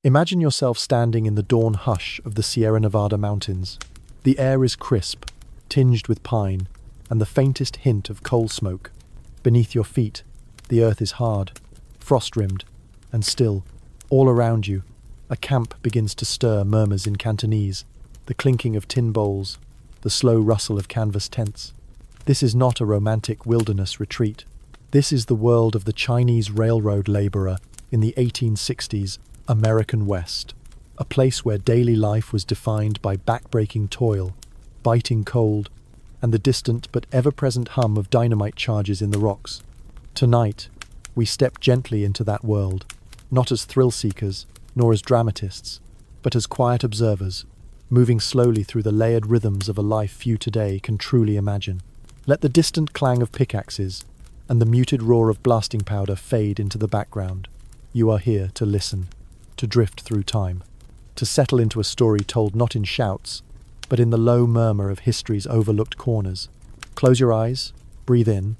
Imagine yourself standing in the dawn hush of the Sierra Nevada mountains. The air is crisp, tinged with pine, and the faintest hint of coal smoke. Beneath your feet, the earth is hard, frost-rimmed, and still. All around you, a camp begins to stir murmurs in Cantonese, the clinking of tin bowls, the slow rustle of canvas tents. This is not a romantic wilderness retreat. This is the world of the Chinese railroad laborer in the 1860s American West, a place where daily life was defined by back-breaking toil, biting cold, and the distant but ever-present hum of dynamite charges in the rocks. Tonight, we step gently into that world, not as thrill-seekers, nor as dramatists, but as quiet observers, moving slowly through the layered rhythms of a life few today can truly imagine. Let the distant clang of pickaxes and the muted roar of blasting powder fade into the background. You are here to listen, to drift through time, to settle into a story told not in shouts, but in the low murmur of history's overlooked corners. Close your eyes, breathe in,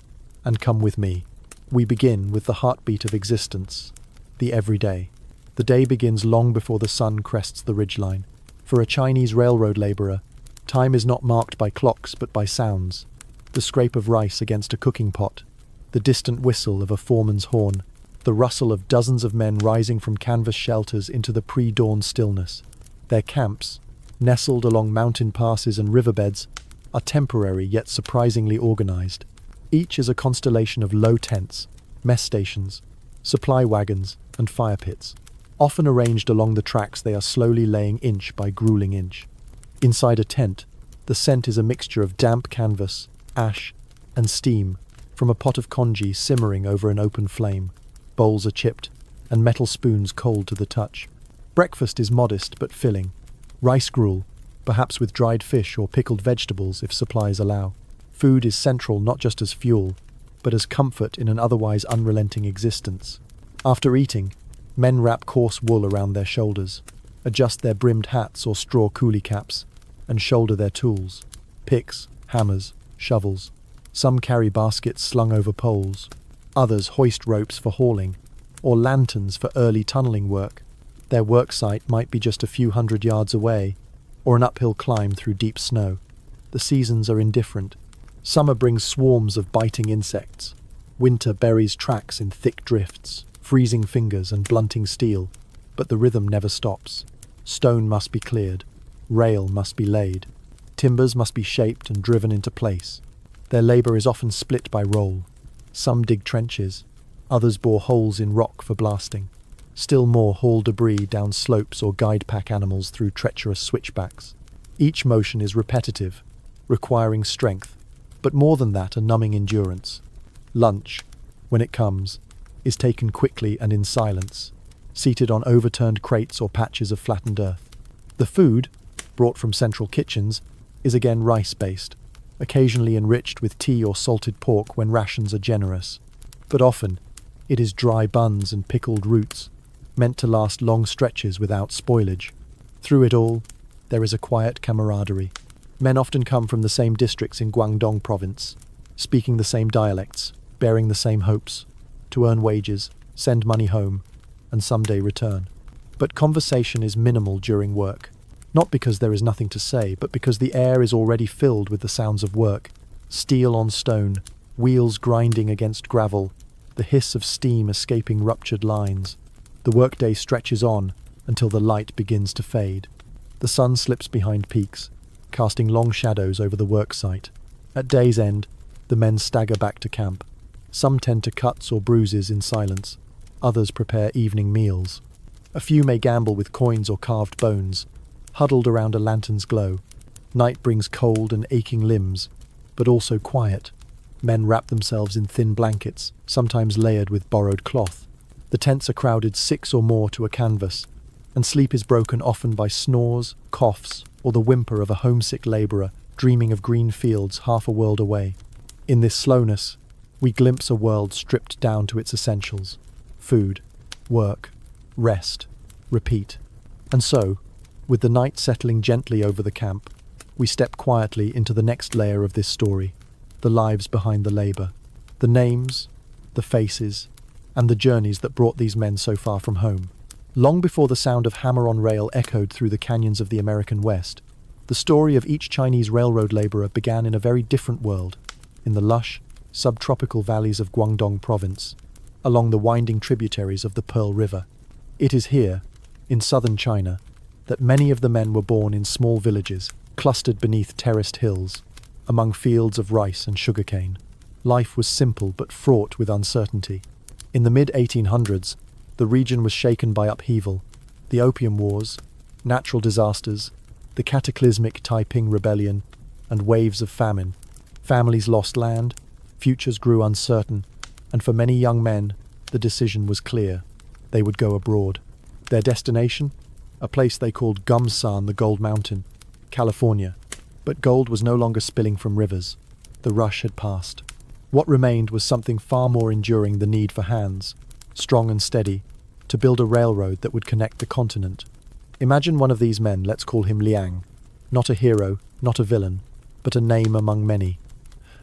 and come with me. We begin with the heartbeat of existence, the everyday. The day begins long before the sun crests the ridgeline. For a Chinese railroad laborer, time is not marked by clocks but by sounds. The scrape of rice against a cooking pot, the distant whistle of a foreman's horn, the rustle of dozens of men rising from canvas shelters into the pre-dawn stillness. Their camps, nestled along mountain passes and riverbeds, are temporary yet surprisingly organized. Each is a constellation of low tents, mess stations, supply wagons, and fire pits. Often arranged along the tracks, they are slowly laying inch by grueling inch. Inside a tent, the scent is a mixture of damp canvas, ash, and steam from a pot of congee simmering over an open flame. Bowls are chipped, and metal spoons cold to the touch. Breakfast is modest but filling. Rice gruel, perhaps with dried fish or pickled vegetables if supplies allow. Food is central not just as fuel, but as comfort in an otherwise unrelenting existence. After eating, men wrap coarse wool around their shoulders, adjust their brimmed hats or straw coolie caps, and shoulder their tools: picks, hammers, shovels. Some carry baskets slung over poles. Others hoist ropes for hauling, or lanterns for early tunneling work. Their work site might be just a few hundred yards away, or an uphill climb through deep snow. The seasons are indifferent. Summer brings swarms of biting insects. Winter buries tracks in thick drifts, freezing fingers and blunting steel. But the rhythm never stops. Stone must be cleared. Rail must be laid. Timbers must be shaped and driven into place. Their labor is often split by role. Some dig trenches, others bore holes in rock for blasting. Still more haul debris down slopes or guide pack animals through treacherous switchbacks. Each motion is repetitive, requiring strength, but more than that, a numbing endurance. Lunch, when it comes, is taken quickly and in silence, seated on overturned crates or patches of flattened earth. The food, brought from central kitchens, is again rice-based, occasionally enriched with tea or salted pork when rations are generous. But often, it is dry buns and pickled roots, meant to last long stretches without spoilage. Through it all, there is a quiet camaraderie. Men often come from the same districts in Guangdong province, speaking the same dialects, bearing the same hopes, to earn wages, send money home, and someday return. But conversation is minimal during work. Not because there is nothing to say, but because the air is already filled with the sounds of work. Steel on stone, wheels grinding against gravel, the hiss of steam escaping ruptured lines. The workday stretches on until the light begins to fade. The sun slips behind peaks, casting long shadows over the work site. At day's end, the men stagger back to camp. Some tend to cuts or bruises in silence. Others prepare evening meals. A few may gamble with coins or carved bones, huddled around a lantern's glow. Night brings cold and aching limbs, but also quiet. Men wrap themselves in thin blankets, sometimes layered with borrowed cloth. The tents are crowded 6 or more to a canvas, and sleep is broken often by snores, coughs, or the whimper of a homesick laborer dreaming of green fields half a world away. In this slowness, we glimpse a world stripped down to its essentials: food, work, rest, repeat. And so, with the night settling gently over the camp, we step quietly into the next layer of this story, the lives behind the labor, the names, the faces, and the journeys that brought these men so far from home. Long before the sound of hammer-on-rail echoed through the canyons of the American West, the story of each Chinese railroad laborer began in a very different world, in the lush, subtropical valleys of Guangdong province, along the winding tributaries of the Pearl River. It is here, in southern China, that many of the men were born in small villages, clustered beneath terraced hills, among fields of rice and sugarcane. Life was simple but fraught with uncertainty. In the mid-1800s, the region was shaken by upheaval, the Opium Wars, natural disasters, the cataclysmic Taiping Rebellion, and waves of famine. Families lost land, futures grew uncertain, and for many young men, the decision was clear. They would go abroad. Their destination? A place they called Gumsan, the Gold Mountain, California. But gold was no longer spilling from rivers. The rush had passed. What remained was something far more enduring: the need for hands, strong and steady, to build a railroad that would connect the continent. Imagine one of these men, let's call him Liang. Not a hero, not a villain, but a name among many.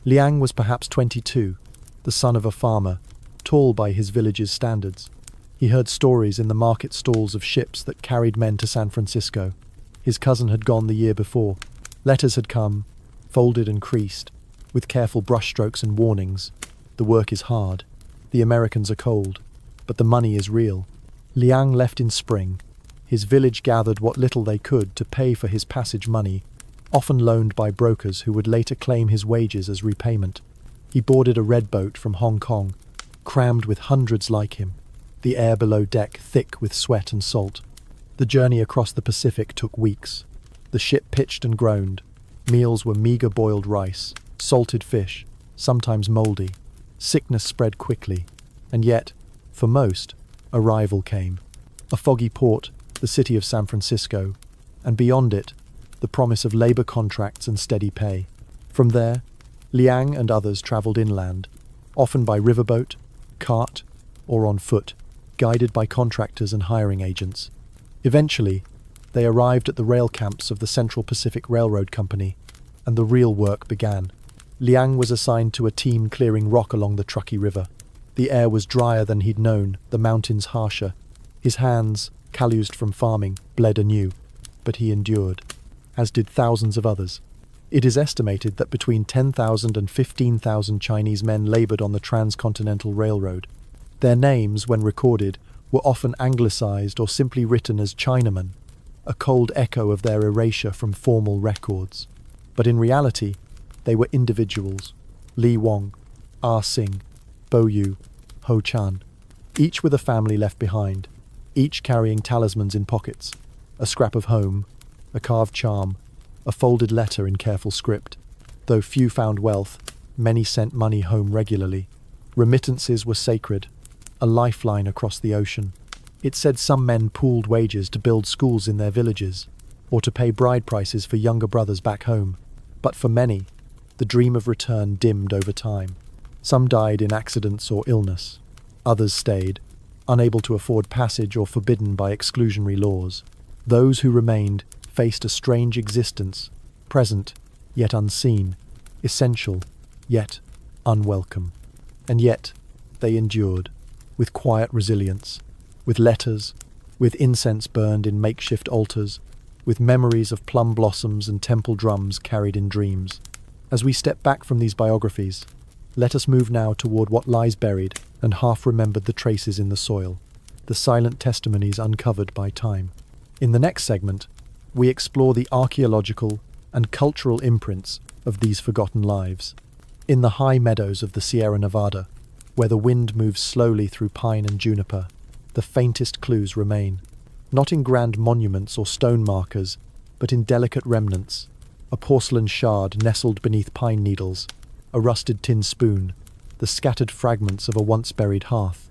Liang was perhaps 22, the son of a farmer, tall by his village's standards. He heard stories in the market stalls of ships that carried men to San Francisco. His cousin had gone the year before. Letters had come, folded and creased, with careful brushstrokes and warnings. The work is hard. The Americans are cold. But the money is real. Liang left in spring. His village gathered what little they could to pay for his passage money, often loaned by brokers who would later claim his wages as repayment. He boarded a red boat from Hong Kong, crammed with hundreds like him, the air below deck thick with sweat and salt. The journey across the Pacific took weeks. The ship pitched and groaned. Meals were meager boiled rice, salted fish, sometimes mouldy. Sickness spread quickly. And yet, for most, arrival came. A foggy port, the city of San Francisco, and beyond it, the promise of labor contracts and steady pay. From there, Liang and others traveled inland, often by riverboat, cart, or on foot, guided by contractors and hiring agents. Eventually, they arrived at the rail camps of the Central Pacific Railroad Company, and the real work began. Liang was assigned to a team clearing rock along the Truckee River. The air was drier than he'd known, the mountains harsher. His hands, calloused from farming, bled anew, but he endured, as did thousands of others. It is estimated that between 10,000 and 15,000 Chinese men labored on the Transcontinental Railroad. Their names, when recorded, were often anglicized or simply written as Chinaman, a cold echo of their erasure from formal records. But in reality, they were individuals: Li Wong, Ah Sing, Bo Yu, Ho Chan, each with a family left behind, each carrying talismans in pockets, a scrap of home, a carved charm, a folded letter in careful script. Though few found wealth, many sent money home regularly. Remittances were sacred, a lifeline across the ocean. It said some men pooled wages to build schools in their villages, or to pay bride prices for younger brothers back home. But for many, the dream of return dimmed over time. Some died in accidents or illness. Others stayed, unable to afford passage or forbidden by exclusionary laws. Those who remained faced a strange existence, present, yet unseen, essential, yet unwelcome. And yet, they endured, with quiet resilience, with letters, with incense burned in makeshift altars, with memories of plum blossoms and temple drums carried in dreams. As we step back from these biographies, let us move now toward what lies buried and half-remembered, the traces in the soil, the silent testimonies uncovered by time. In the next segment, we explore the archaeological and cultural imprints of these forgotten lives. In the high meadows of the Sierra Nevada, where the wind moves slowly through pine and juniper, the faintest clues remain, not in grand monuments or stone markers, but in delicate remnants: a porcelain shard nestled beneath pine needles, a rusted tin spoon, the scattered fragments of a once-buried hearth.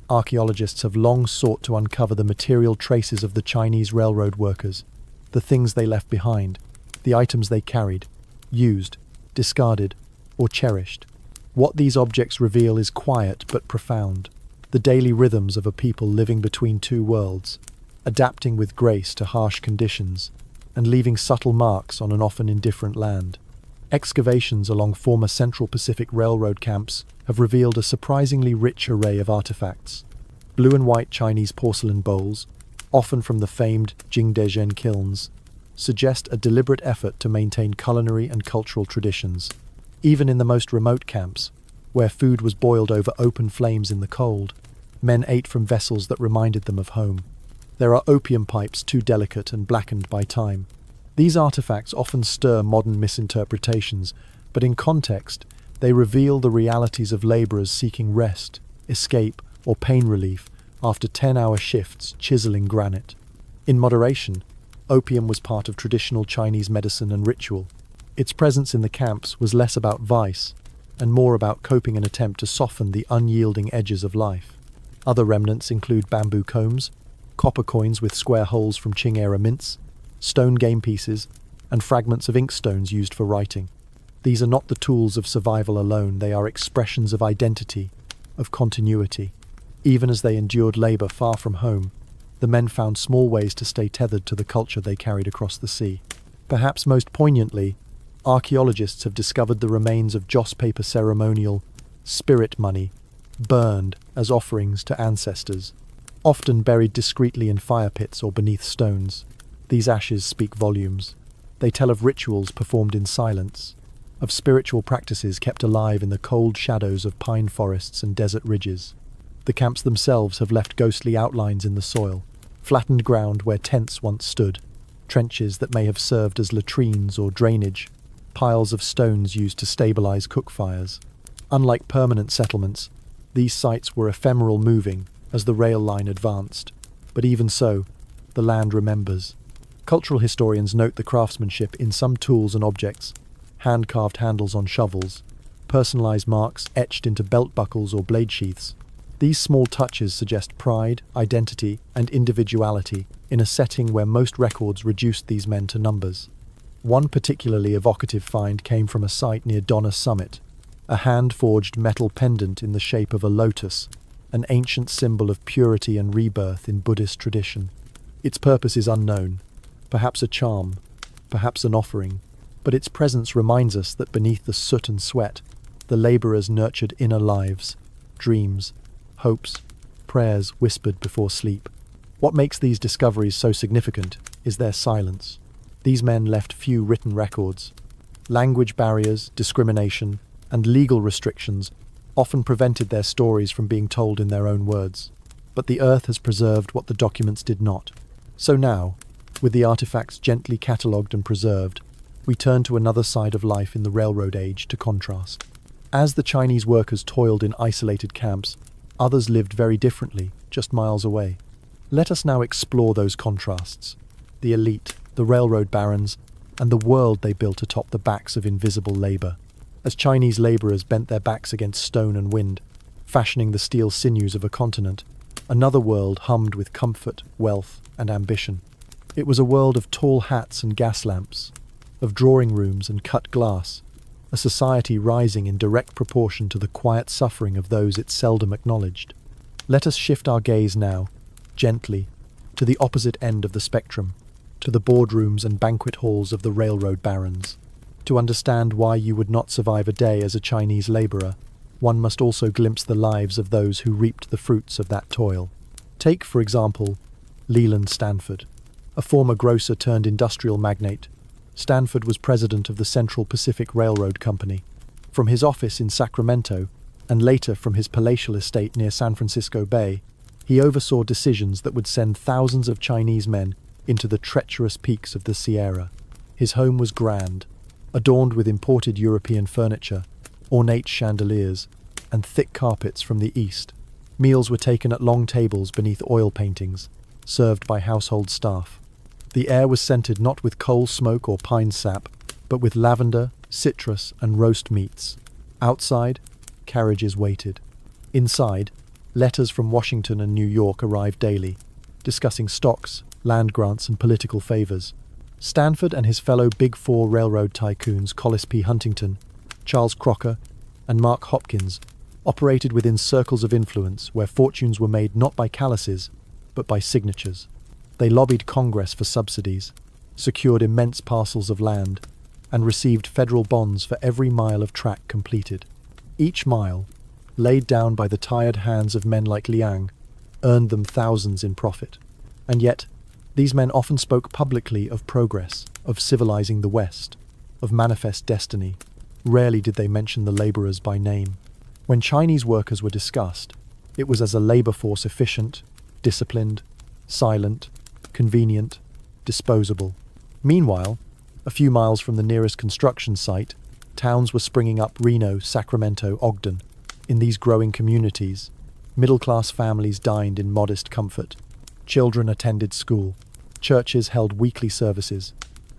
Archaeologists have long sought to uncover the material traces of the Chinese railroad workers, the things they left behind, the items they carried, used, discarded, or cherished. What these objects reveal is quiet but profound, the daily rhythms of a people living between two worlds, adapting with grace to harsh conditions, and leaving subtle marks on an often indifferent land. Excavations along former Central Pacific Railroad camps have revealed a surprisingly rich array of artifacts: blue and white Chinese porcelain bowls, often from the famed Jingdezhen kilns, suggest a deliberate effort to maintain culinary and cultural traditions. Even in the most remote camps, where food was boiled over open flames in the cold, men ate from vessels that reminded them of home. There are opium pipes too delicate and blackened by time. These artifacts often stir modern misinterpretations, but in context, they reveal the realities of laborers seeking rest, escape, or pain relief after 10-hour shifts chiseling granite. In moderation, opium was part of traditional Chinese medicine and ritual. Its presence in the camps was less about vice and more about coping an attempt to soften the unyielding edges of life. Other remnants include bamboo combs, copper coins with square holes from Qing-era mints, stone game pieces, and fragments of inkstones used for writing. These are not the tools of survival alone, they are expressions of identity, of continuity. Even as they endured labor far from home, the men found small ways to stay tethered to the culture they carried across the sea. Perhaps most poignantly, archaeologists have discovered the remains of joss paper ceremonial spirit money, burned as offerings to ancestors, often buried discreetly in fire pits or beneath stones. These ashes speak volumes. They tell of rituals performed in silence, of spiritual practices kept alive in the cold shadows of pine forests and desert ridges. The camps themselves have left ghostly outlines in the soil, flattened ground where tents once stood, trenches that may have served as latrines or drainage, piles of stones used to stabilize cook fires. Unlike permanent settlements, these sites were ephemeral, moving as the rail line advanced. But even so, the land remembers. Cultural historians note the craftsmanship in some tools and objects, hand-carved handles on shovels, personalized marks etched into belt buckles or blade sheaths. These small touches suggest pride, identity, and individuality in a setting where most records reduced these men to numbers. One particularly evocative find came from a site near Donna Summit, a hand-forged metal pendant in the shape of a lotus, an ancient symbol of purity and rebirth in Buddhist tradition. Its purpose is unknown, perhaps a charm, perhaps an offering, but its presence reminds us that beneath the soot and sweat, the laborers nurtured inner lives, dreams, hopes, prayers whispered before sleep. What makes these discoveries so significant is their silence. These men left few written records. Language barriers, discrimination, and legal restrictions often prevented their stories from being told in their own words. But the earth has preserved what the documents did not. So now, with the artifacts gently catalogued and preserved, we turn to another side of life in the railroad age to contrast. As the Chinese workers toiled in isolated camps, others lived very differently, just miles away. Let us now explore those contrasts. The elite, the railroad barons, and the world they built atop the backs of invisible labor. As Chinese laborers bent their backs against stone and wind, fashioning the steel sinews of a continent, another world hummed with comfort, wealth, and ambition. It was a world of tall hats and gas lamps, of drawing rooms and cut glass, a society rising in direct proportion to the quiet suffering of those it seldom acknowledged. Let us shift our gaze now, gently, to the opposite end of the spectrum, to the boardrooms and banquet halls of the railroad barons. To understand why you would not survive a day as a Chinese laborer, one must also glimpse the lives of those who reaped the fruits of that toil. Take, for example, Leland Stanford, a former grocer turned industrial magnate. Stanford was president of the Central Pacific Railroad Company. From his office in Sacramento, and later from his palatial estate near San Francisco Bay, he oversaw decisions that would send thousands of Chinese men into the treacherous peaks of the Sierra. His home was grand, adorned with imported European furniture, ornate chandeliers, and thick carpets from the east. Meals were taken at long tables beneath oil paintings, served by household staff. The air was scented not with coal smoke or pine sap, but with lavender, citrus, and roast meats. Outside, carriages waited. Inside, letters from Washington and New York arrived daily, discussing stocks, land grants, and political favors. Stanford and his fellow Big Four railroad tycoons Collis P. Huntington, Charles Crocker, and Mark Hopkins operated within circles of influence where fortunes were made not by calluses, but by signatures. They lobbied Congress for subsidies, secured immense parcels of land, and received federal bonds for every mile of track completed. Each mile, laid down by the tired hands of men like Liang, earned them thousands in profit. And yet, these men often spoke publicly of progress, of civilizing the West, of manifest destiny. Rarely did they mention the laborers by name. When Chinese workers were discussed, it was as a labor force efficient, disciplined, silent, convenient, disposable. Meanwhile, a few miles from the nearest construction site, towns were springing up: Reno, Sacramento, Ogden. In these growing communities, middle-class families dined in modest comfort. Children attended school. Churches held weekly services.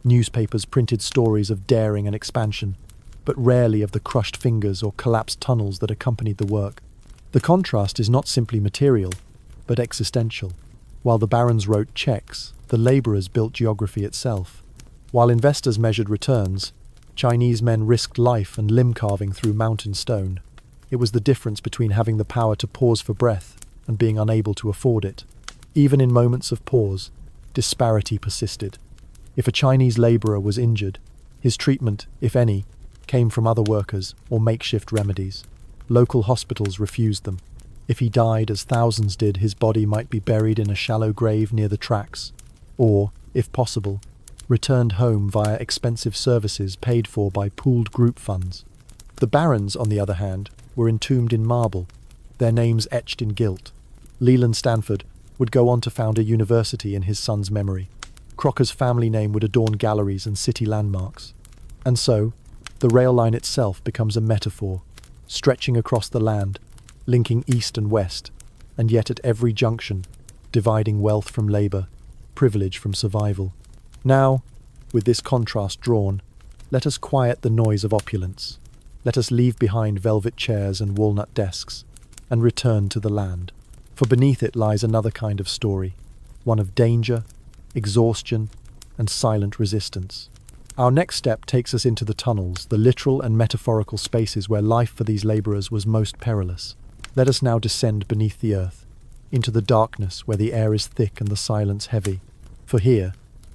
Newspapers printed stories of daring and expansion, but rarely of the crushed fingers or collapsed tunnels that accompanied the work. The contrast is not simply material, but existential. While the barons wrote checks, the laborers built geography itself. While investors measured returns, Chinese men risked life and limb carving through mountain stone. It was the difference between having the power to pause for breath and being unable to afford it. Even in moments of pause, disparity persisted. If a Chinese laborer was injured, his treatment, if any, came from other workers or makeshift remedies. Local hospitals refused them. If he died, as thousands did, his body might be buried in a shallow grave near the tracks, or, if possible, returned home via expensive services paid for by pooled group funds. The barons, on the other hand, were entombed in marble, their names etched in gilt. Leland Stanford would go on to found a university in his son's memory. Crocker's family name would adorn galleries and city landmarks. And so, the rail line itself becomes a metaphor, stretching across the land, linking east and west, and yet at every junction, dividing wealth from labor, privilege from survival. Now, with this contrast drawn, let us quiet the noise of opulence. Let us leave behind velvet chairs and walnut desks, and return to the land. For beneath it lies another kind of story, one of danger, exhaustion, and silent resistance. Our next step takes us into the tunnels, the literal and metaphorical spaces where life for these laborers was most perilous. Let us now descend beneath the earth, into the darkness where the air is thick and the silence heavy. For here,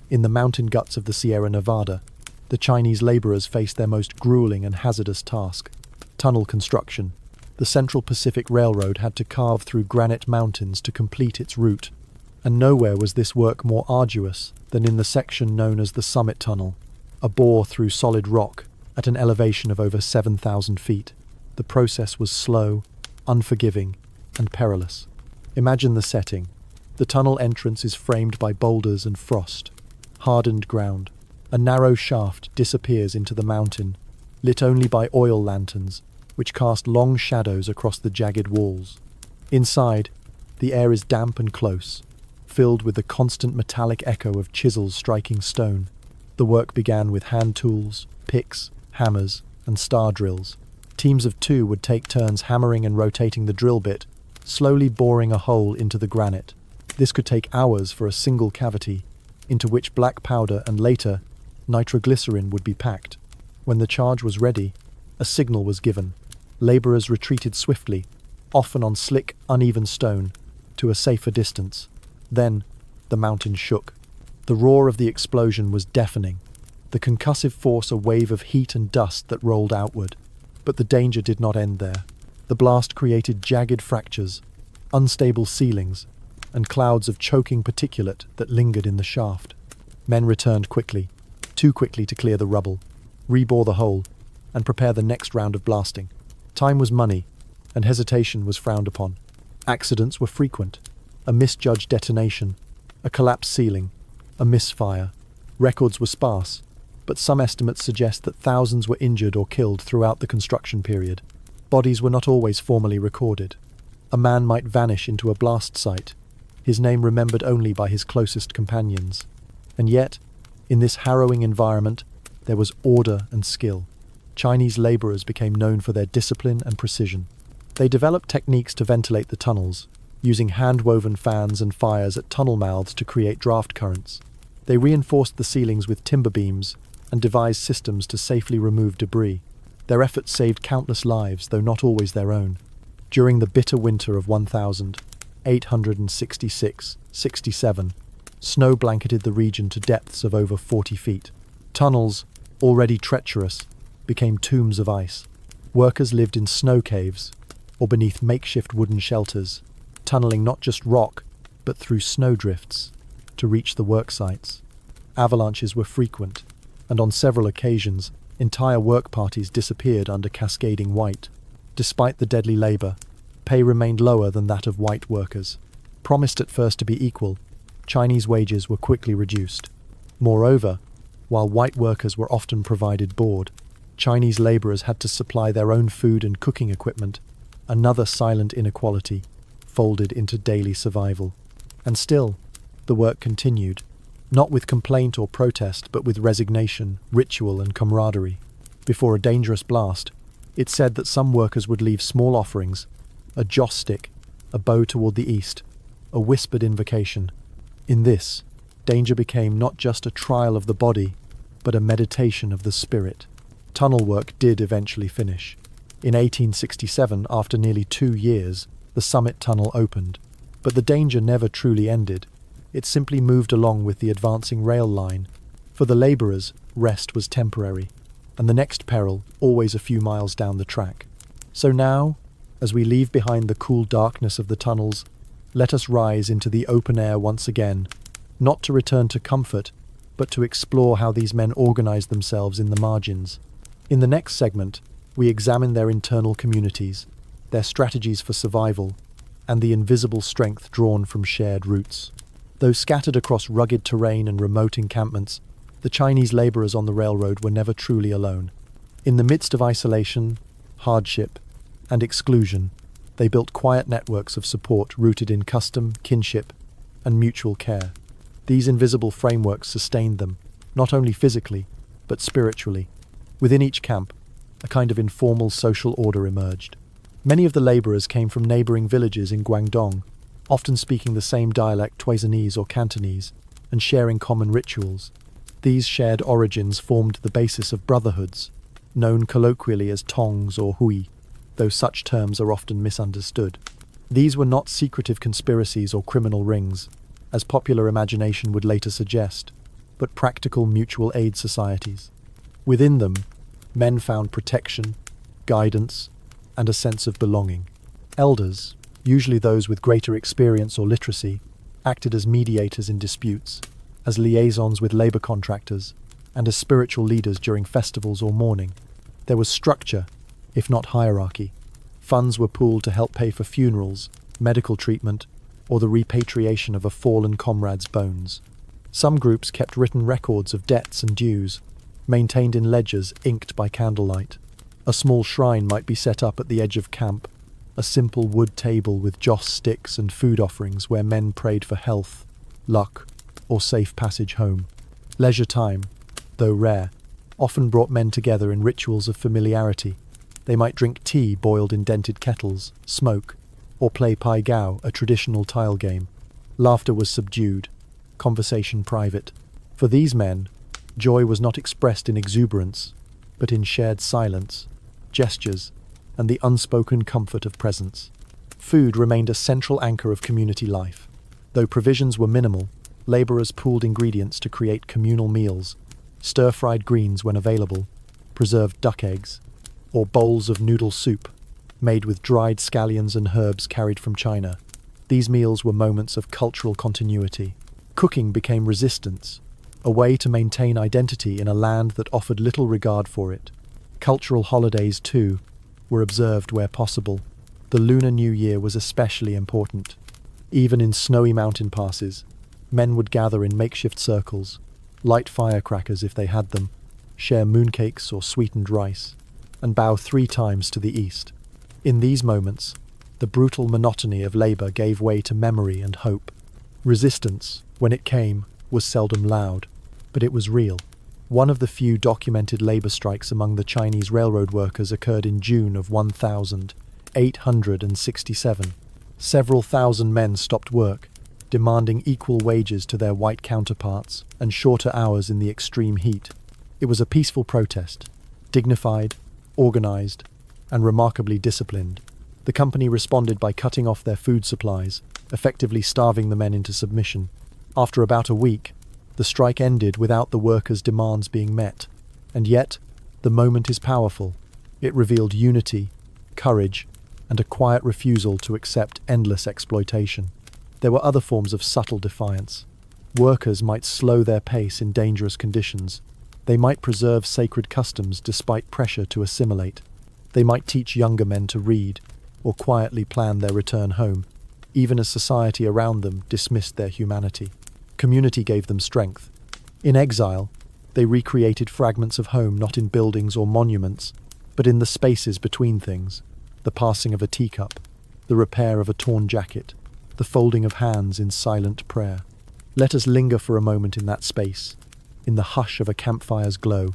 in the mountain guts of the Sierra Nevada, the Chinese laborers faced their most grueling and hazardous task: tunnel construction. The Central Pacific Railroad had to carve through granite mountains to complete its route, and nowhere was this work more arduous than in the section known as the Summit Tunnel, a bore through solid rock at an elevation of over 7,000 feet. The process was slow, unforgiving, and perilous. Imagine the setting. The tunnel entrance is framed by boulders and frost, hardened ground. A narrow shaft disappears into the mountain, lit only by oil lanterns, which cast long shadows across the jagged walls. Inside, the air is damp and close, filled with the constant metallic echo of chisels striking stone. The work began with hand tools, picks, hammers, and star drills. Teams of two would take turns hammering and rotating the drill bit, slowly boring a hole into the granite. This could take hours for a single cavity, into which black powder and later nitroglycerin would be packed. When the charge was ready, a signal was given. Laborers retreated swiftly, often on slick, uneven stone, to a safer distance. Then, the mountain shook. The roar of the explosion was deafening, the concussive force a wave of heat and dust that rolled outward. But the danger did not end there. The blast created jagged fractures, unstable ceilings, and clouds of choking particulate that lingered in the shaft. Men returned quickly, too quickly to clear the rubble, rebore the hole, and prepare the next round of blasting. Time was money, and hesitation was frowned upon. Accidents were frequent: a misjudged detonation, a collapsed ceiling, a misfire. Records were sparse, but some estimates suggest that thousands were injured or killed throughout the construction period. Bodies were not always formally recorded. A man might vanish into a blast site, his name remembered only by his closest companions. And yet, in this harrowing environment, there was order and skill. Chinese laborers became known for their discipline and precision. They developed techniques to ventilate the tunnels, using hand-woven fans and fires at tunnel mouths to create draft currents. They reinforced the ceilings with timber beams and devised systems to safely remove debris. Their efforts saved countless lives, though not always their own. During the bitter winter of 1866-67, snow blanketed the region to depths of over 40 feet. Tunnels, already treacherous, became tombs of ice. Workers lived in snow caves or beneath makeshift wooden shelters, tunneling not just rock, but through snowdrifts. to reach the work sites. Avalanches were frequent, and on several occasions, entire work parties disappeared under cascading white. Despite the deadly labor, pay remained lower than that of white workers. Promised at first to be equal, Chinese wages were quickly reduced. Moreover, while white workers were often provided board, Chinese laborers had to supply their own food and cooking equipment, another silent inequality folded into daily survival. And still, the work continued, not with complaint or protest, but with resignation, ritual, and camaraderie. Before a dangerous blast, it said that some workers would leave small offerings, a joss stick, a bow toward the east, a whispered invocation. In this, danger became not just a trial of the body, but a meditation of the spirit. Tunnel work did eventually finish. In 1867, after nearly 2 years, the summit tunnel opened. But the danger never truly ended. It simply moved along with the advancing rail line. For the laborers, rest was temporary, and the next peril always a few miles down the track. So now, as we leave behind the cool darkness of the tunnels, let us rise into the open air once again, not to return to comfort, but to explore how these men organized themselves in the margins. In the next segment, we examine their internal communities, their strategies for survival, and the invisible strength drawn from shared roots. Though scattered across rugged terrain and remote encampments, the Chinese laborers on the railroad were never truly alone. In the midst of isolation, hardship, and exclusion, they built quiet networks of support rooted in custom, kinship, and mutual care. These invisible frameworks sustained them, not only physically, but spiritually. Within each camp, a kind of informal social order emerged. Many of the laborers came from neighboring villages in Guangdong, often speaking the same dialect, Toisonese or Cantonese, and sharing common rituals. These shared origins formed the basis of brotherhoods, known colloquially as tongs or hui, though such terms are often misunderstood. These were not secretive conspiracies or criminal rings, as popular imagination would later suggest, but practical mutual aid societies. Within them, men found protection, guidance, and a sense of belonging. Elders, usually those with greater experience or literacy, acted as mediators in disputes, as liaisons with labor contractors, and as spiritual leaders during festivals or mourning. There was structure, if not hierarchy. Funds were pooled to help pay for funerals, medical treatment, or the repatriation of a fallen comrade's bones. Some groups kept written records of debts and dues, maintained in ledgers inked by candlelight. A small shrine might be set up at the edge of camp, a simple wood table with joss sticks and food offerings where men prayed for health, luck, or safe passage home. Leisure time, though rare, often brought men together in rituals of familiarity. They might drink tea boiled in dented kettles, smoke, or play pai gao, a traditional tile game. Laughter was subdued, conversation private. For these men, joy was not expressed in exuberance, but in shared silence, gestures, and the unspoken comfort of presence. Food remained a central anchor of community life. Though provisions were minimal, laborers pooled ingredients to create communal meals, stir-fried greens when available, preserved duck eggs, or bowls of noodle soup, made with dried scallions and herbs carried from China. These meals were moments of cultural continuity. Cooking became resistance, a way to maintain identity in a land that offered little regard for it. Cultural holidays, too, were observed where possible. The Lunar New Year was especially important. Even in snowy mountain passes, men would gather in makeshift circles, light firecrackers if they had them, share mooncakes or sweetened rice, and bow 3 times to the east. In these moments, the brutal monotony of labor gave way to memory and hope. Resistance, when it came, was seldom loud, but it was real. One of the few documented labor strikes among the Chinese railroad workers occurred in June of 1867. Several thousand men stopped work, demanding equal wages to their white counterparts and shorter hours in the extreme heat. It was a peaceful protest, dignified, organized, and remarkably disciplined. The company responded by cutting off their food supplies, effectively starving the men into submission. After about a week, the strike ended without the workers' demands being met. And yet, the moment is powerful. It revealed unity, courage, and a quiet refusal to accept endless exploitation. There were other forms of subtle defiance. Workers might slow their pace in dangerous conditions. They might preserve sacred customs despite pressure to assimilate. They might teach younger men to read, or quietly plan their return home, even as society around them dismissed their humanity. Community gave them strength. In exile, they recreated fragments of home not in buildings or monuments, but in the spaces between things, the passing of a teacup, the repair of a torn jacket, the folding of hands in silent prayer. Let us linger for a moment in that space, in the hush of a campfire's glow,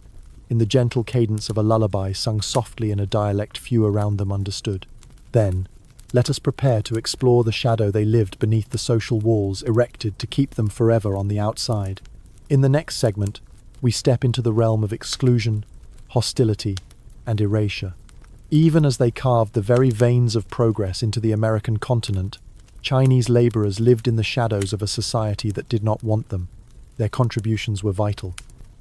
in the gentle cadence of a lullaby sung softly in a dialect few around them understood. Then, let us prepare to explore the shadow they lived beneath the social walls erected to keep them forever on the outside. In the next segment, we step into the realm of exclusion, hostility, and erasure. Even as they carved the very veins of progress into the American continent, Chinese laborers lived in the shadows of a society that did not want them. Their contributions were vital.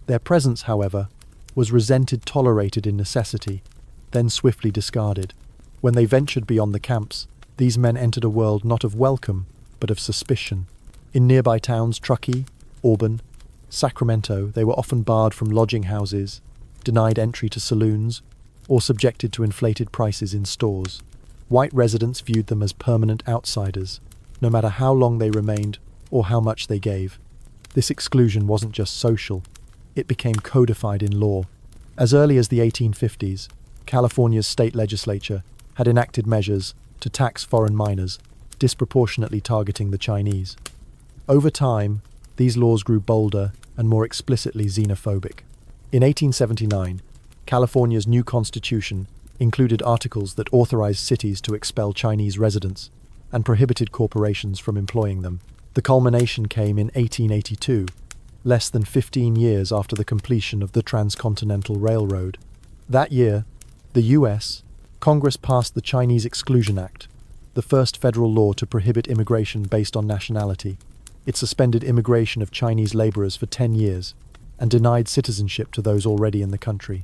Their presence, however, was resented, tolerated in necessity, then swiftly discarded. When they ventured beyond the camps, these men entered a world not of welcome, but of suspicion. In nearby towns, Truckee, Auburn, Sacramento, they were often barred from lodging houses, denied entry to saloons, or subjected to inflated prices in stores. White residents viewed them as permanent outsiders, no matter how long they remained or how much they gave. This exclusion wasn't just social, it became codified in law. As early as the 1850s, California's state legislature had enacted measures to tax foreign miners, disproportionately targeting the Chinese. Over time, these laws grew bolder and more explicitly xenophobic. In 1879, California's new constitution included articles that authorized cities to expel Chinese residents and prohibited corporations from employing them. The culmination came in 1882, less than 15 years after the completion of the Transcontinental Railroad. That year, the U.S. Congress passed the Chinese Exclusion Act, the first federal law to prohibit immigration based on nationality. It suspended immigration of Chinese laborers for 10 years and denied citizenship to those already in the country.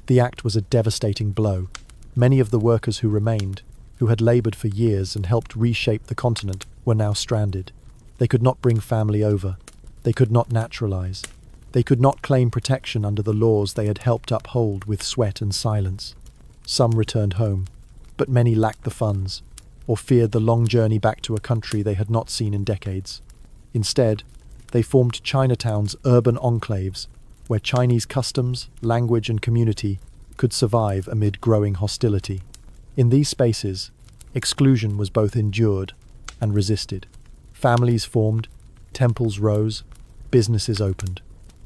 The act was a devastating blow. Many of the workers who remained, who had labored for years and helped reshape the continent, were now stranded. They could not bring family over. They could not naturalize. They could not claim protection under the laws they had helped uphold with sweat and silence. Some returned home, but many lacked the funds, or feared the long journey back to a country they had not seen in decades. Instead, they formed Chinatowns, urban enclaves, where Chinese customs, language, and community could survive amid growing hostility. In these spaces, exclusion was both endured and resisted. Families formed, temples rose, businesses opened.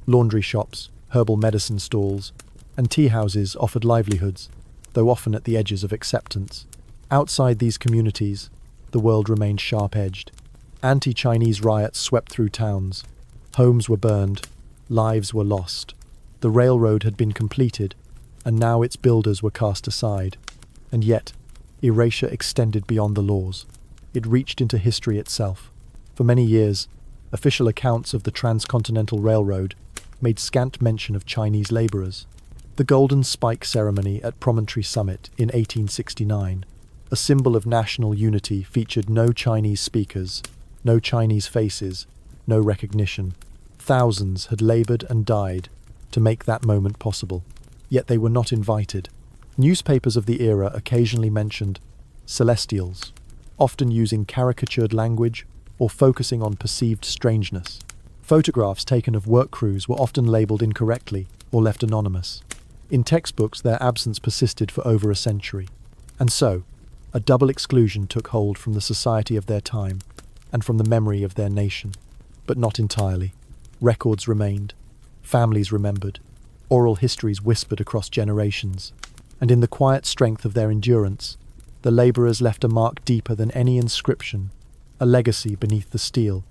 Laundry shops, herbal medicine stalls, and tea houses offered livelihoods, though often at the edges of acceptance. Outside these communities, the world remained sharp-edged. Anti-Chinese riots swept through towns. Homes were burned. Lives were lost. The railroad had been completed, and now its builders were cast aside. And yet, erasure extended beyond the laws. It reached into history itself. For many years, official accounts of the Transcontinental Railroad made scant mention of Chinese laborers. The Golden Spike Ceremony at Promontory Summit in 1869, a symbol of national unity, featured no Chinese speakers, no Chinese faces, no recognition. Thousands had labored and died to make that moment possible, yet they were not invited. Newspapers of the era occasionally mentioned celestials, often using caricatured language or focusing on perceived strangeness. Photographs taken of work crews were often labeled incorrectly or left anonymous. In textbooks, their absence persisted for over a century. And so, a double exclusion took hold from the society of their time and from the memory of their nation. But not entirely. Records remained, families remembered, oral histories whispered across generations, and in the quiet strength of their endurance, the laborers left a mark deeper than any inscription, a legacy beneath the steel,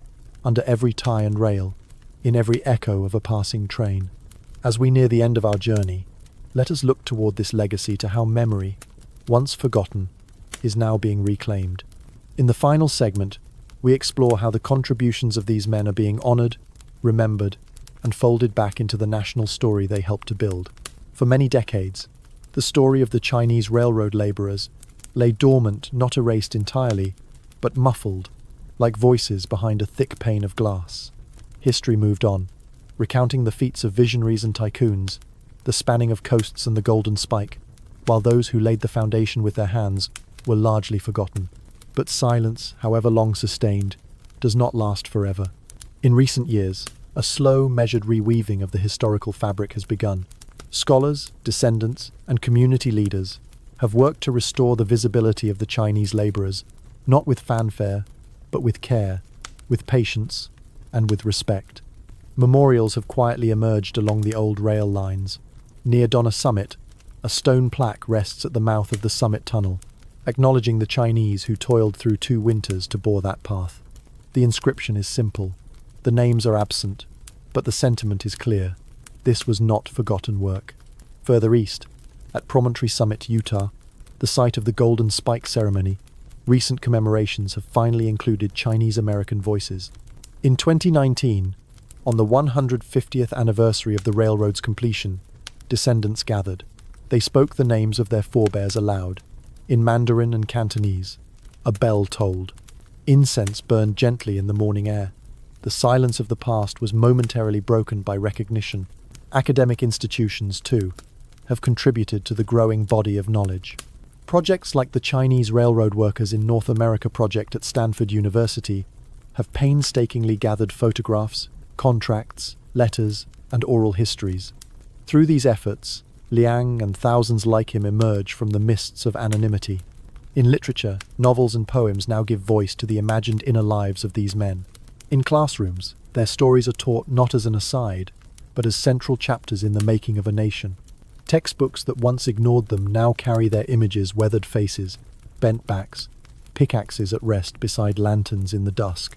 under every tie and rail, in every echo of a passing train. As we near the end of our journey, let us look toward this legacy, to how memory, once forgotten, is now being reclaimed. In the final segment, we explore how the contributions of these men are being honored, remembered, and folded back into the national story they helped to build. For many decades, the story of the Chinese railroad laborers lay dormant, not erased entirely, but muffled, like voices behind a thick pane of glass. history moved on, recounting the feats of visionaries and tycoons, the spanning of coasts and the golden spike, while those who laid the foundation with their hands were largely forgotten. But silence, however long sustained, does not last forever. In recent years, a slow, measured reweaving of the historical fabric has begun. Scholars, descendants, and community leaders have worked to restore the visibility of the Chinese laborers, not with fanfare, but with care, with patience, and with respect. Memorials have quietly emerged along the old rail lines. Near Donna Summit, a stone plaque rests at the mouth of the summit tunnel, acknowledging the Chinese who toiled through 2 winters to bore that path. The inscription is simple. The names are absent, but the sentiment is clear. This was not forgotten work. Further east, at Promontory Summit, Utah, the site of the Golden Spike ceremony, recent commemorations have finally included Chinese-American voices. In 2019, on the 150th anniversary of the railroad's completion, descendants gathered. They spoke the names of their forebears aloud. In Mandarin and Cantonese, a bell tolled. Incense burned gently in the morning air. The silence of the past was momentarily broken by recognition. Academic institutions, too, have contributed to the growing body of knowledge. Projects like the Chinese Railroad Workers in North America project at Stanford University have painstakingly gathered photographs, contracts, letters, and oral histories. Through these efforts, Liang and thousands like him emerge from the mists of anonymity. In literature, novels and poems now give voice to the imagined inner lives of these men. In classrooms, their stories are taught not as an aside, but as central chapters in the making of a nation. Textbooks that once ignored them now carry their images, weathered faces, bent backs, pickaxes at rest beside lanterns in the dusk.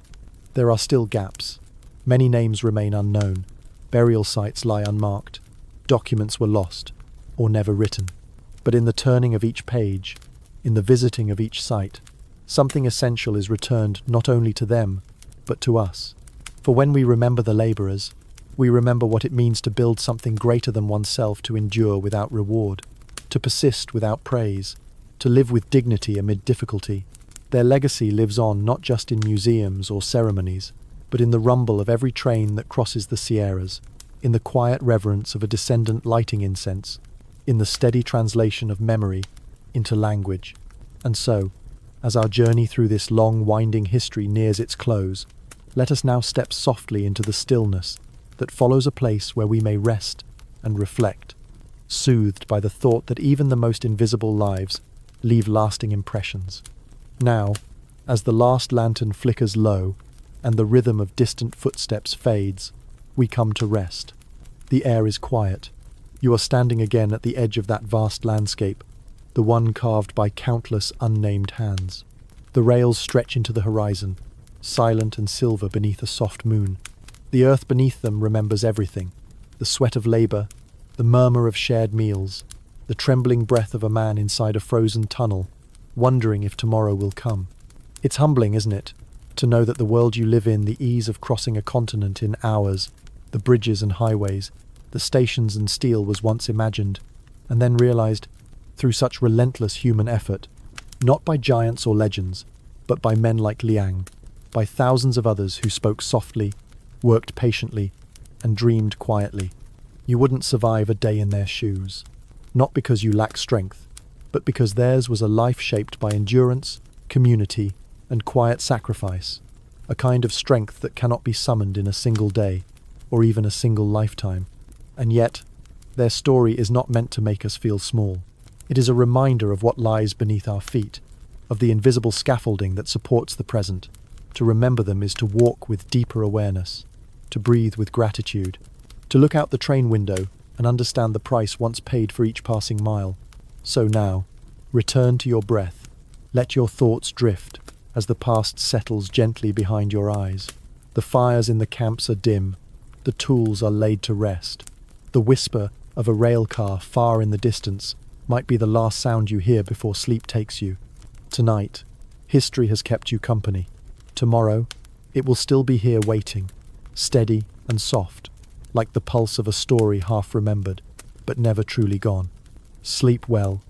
There are still gaps. Many names remain unknown. Burial sites lie unmarked. Documents were lost, or never written. But in the turning of each page, in the visiting of each site, something essential is returned not only to them, but to us. For when we remember the laborers, we remember what it means to build something greater than oneself, to endure without reward, to persist without praise, to live with dignity amid difficulty. Their legacy lives on not just in museums or ceremonies, but in the rumble of every train that crosses the Sierras, in the quiet reverence of a descendant lighting incense, in the steady translation of memory into language. And so, as our journey through this long, winding history nears its close, let us now step softly into the stillness that follows a place where we may rest and reflect, soothed by the thought that even the most invisible lives leave lasting impressions. Now, as the last lantern flickers low and the rhythm of distant footsteps fades, we come to rest. The air is quiet. You are standing again at the edge of that vast landscape, the one carved by countless unnamed hands. The rails stretch into the horizon, silent and silver beneath a soft moon. The earth beneath them remembers everything: the sweat of labor, the murmur of shared meals, the trembling breath of a man inside a frozen tunnel, wondering if tomorrow will come. It's humbling, isn't it, to know that the world you live in, the ease of crossing a continent in hours, the bridges and highways, the stations and steel was once imagined, and then realized through such relentless human effort, not by giants or legends, but by men like Liang, by thousands of others who spoke softly, worked patiently, and dreamed quietly. You wouldn't survive a day in their shoes, not because you lack strength, but because theirs was a life shaped by endurance, community, and quiet sacrifice, a kind of strength that cannot be summoned in a single day, or even a single lifetime. And yet, their story is not meant to make us feel small. It is a reminder of what lies beneath our feet, of the invisible scaffolding that supports the present. To remember them is to walk with deeper awareness, to breathe with gratitude, to look out the train window and understand the price once paid for each passing mile. So now, return to your breath. Let your thoughts drift as the past settles gently behind your eyes. The fires in the camps are dim. The tools are laid to rest. The whisper of a rail car far in the distance might be the last sound you hear before sleep takes you. Tonight, history has kept you company. Tomorrow, it will still be here waiting, steady and soft, like the pulse of a story half remembered, but never truly gone. Sleep well,